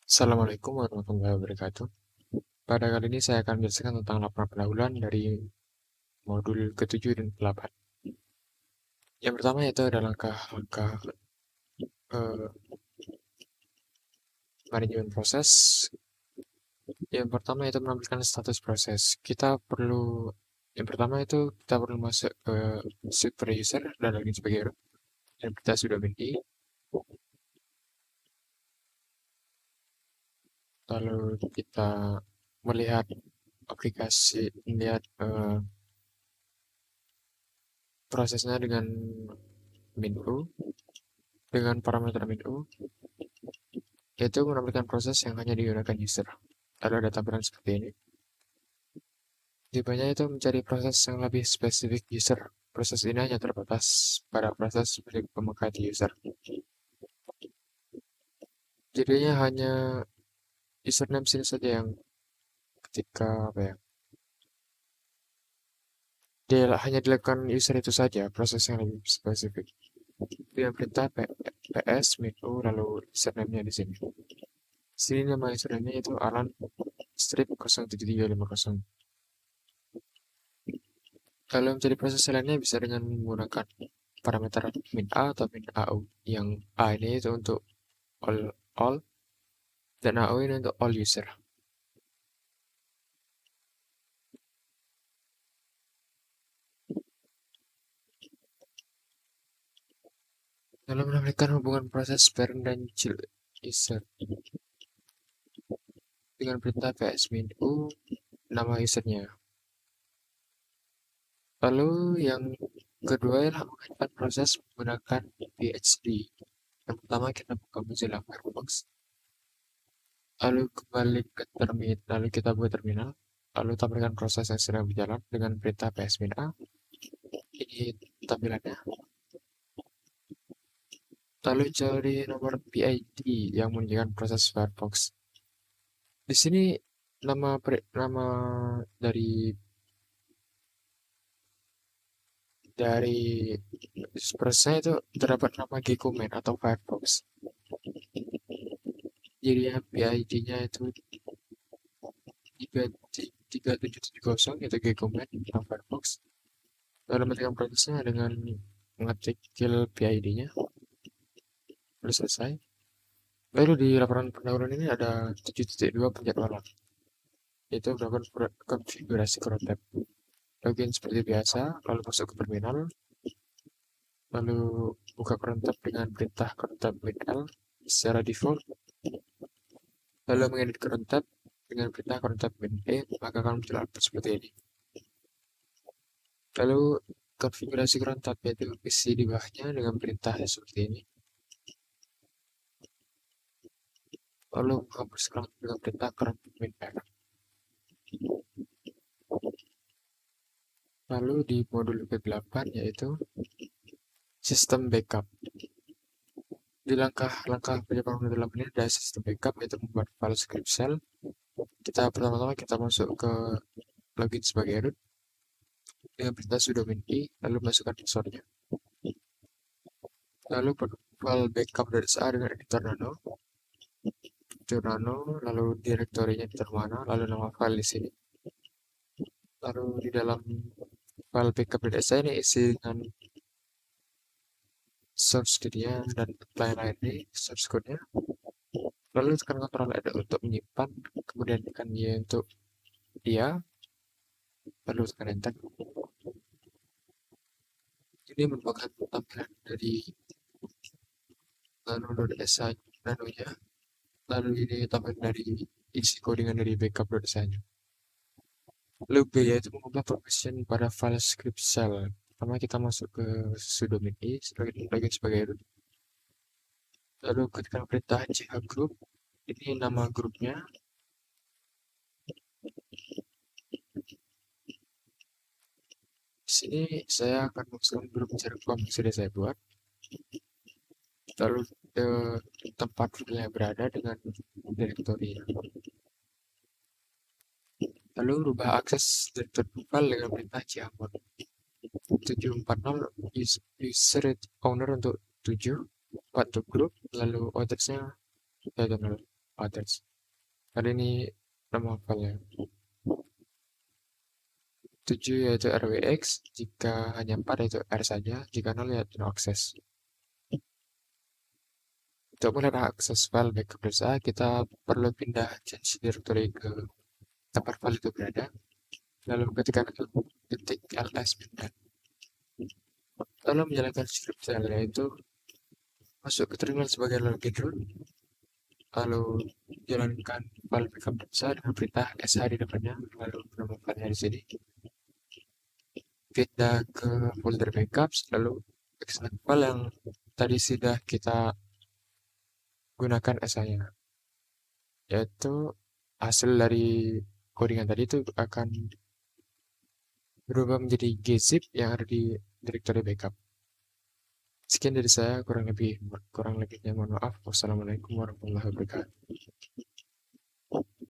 Assalamualaikum warahmatullahi wabarakatuh. Pada kali ini saya akan menjelaskan tentang laporan pendahuluan dari modul ke-7 dan ke-8. Yang pertama yaitu ada langkah-langkah manajemen proses. Yang pertama itu menampilkan status proses. Yang pertama itu kita perlu masuk ke super user dan login sebagai root. Dan kita sudah i. Lalu kita melihat melihat prosesnya dengan min.u, dengan parameter min.u, yaitu menampilkan proses yang hanya digunakan user. Lalu ada tampilan seperti ini. Tipenya itu mencari proses yang lebih spesifik user. Proses ini hanya terbatas pada proses milik pemerhati user. Jadinya hanya username sini saja yang ketika dia hanya dilakukan user itu saja proses yang lebih spesifik. Dengan perintah ps min.u lalu username-nya di sini. Sini nama username-nya itu alan strip 07350. Kalau mencari proses lainnya bisa dengan menggunakan parameter min a atau min au. Yang a ini itu untuk all dan au ini untuk all user. Lalu menampilkan hubungan proses parent dan child user dengan perintah ps min.u nama usernya. Lalu yang kedua ialah mengajukan proses menggunakan PHP. Yang pertama kita buka Mozilla Firefox, lalu kembali ke terminal, lalu kita buat terminal, lalu tampilkan proses yang sedang berjalan dengan perintah ps-a. Ini tampilannya. Lalu cari nomor PID yang menunjukkan proses Firefox. Di sini nama dari dari prosesnya itu terdapat nama Geckoman atau Firefox. Jadi ya PID-nya itu 3770 itu Geckoman atau Firefox. Lalu menentukan prosesnya dengan mengetik PID-nya. Lalu selesai. Lalu di laporan pendahuluan ini ada 7.2 penjadwalan. Itu melakukan konfigurasi cron tab. Login seperti biasa, lalu masuk ke terminal, lalu buka cron tab dengan perintah cron tab min-l secara default, lalu mengedit cron tab dengan perintah cron tab min-e, maka akan muncul output seperti ini. Lalu konfigurasi cron tab yaitu isi di bawahnya dengan perintah seperti ini. Lalu menghapuskan dengan perintah cron tab min-r. Lalu di modul ke-8 yaitu sistem backup. Di langkah-langkah penyebaran modul 8 ini ada sistem backup yaitu membuat file script shell. Pertama-tama kita masuk ke login sebagai root dengan perintah sudo min-i, lalu masukkan passwordnya. Lalu file backup.sa dengan editor nano, lalu direktorinya editor mana, lalu nama file di sini. Lalu di dalam file backup.sa ini isi dengan source code-nya dan lain-lain ini source code-nya. Lalu tekan Ctrl L untuk menyimpan, kemudian tekan Y untuk dia, lalu tekan enter. Ini merupakan tampilan dari nano.sa nanonya. Lalu ini tampilan dari isi codingan dari backup.sa-nya. Lalu B yaitu mengubah permission pada file script shell. Pertama kita masuk ke sudo min-i, login sebagai root. Lalu ketikkan perintah chgroup, ini nama grupnya. Di sini saya akan masukkan grup Jerkom yang sudah saya buat. Lalu tempat filenya berada dengan direktori. Lalu rubah akses direktori file dengan perintah chmod. 740 user owner untuk 7, 4 untuk grup, lalu objeknya 0. others. Kali ini nama filenya 7 yaitu RWX, jika hanya 4 yaitu R saja, jika 0 yaitu no access. Untuk mulai akses file backup data, kita perlu pindah change directory ke tempat file itu berada, lalu ketikkan ketik ls pindah. Lalu menjalankan script shell, yaitu masuk ke terminal sebagai login root, lalu jalankan file backup data dengan perintah sh di depannya, lalu nama filenya di sini. Pindah ke folder backups, lalu extract file yang tadi sudah kita gunakan sh-nya, yaitu hasil dari codingan tadi itu akan berubah menjadi gzip yang ada di directory backup. Sekian dari saya, kurang lebihnya mohon maaf. Wassalamualaikum warahmatullahi wabarakatuh.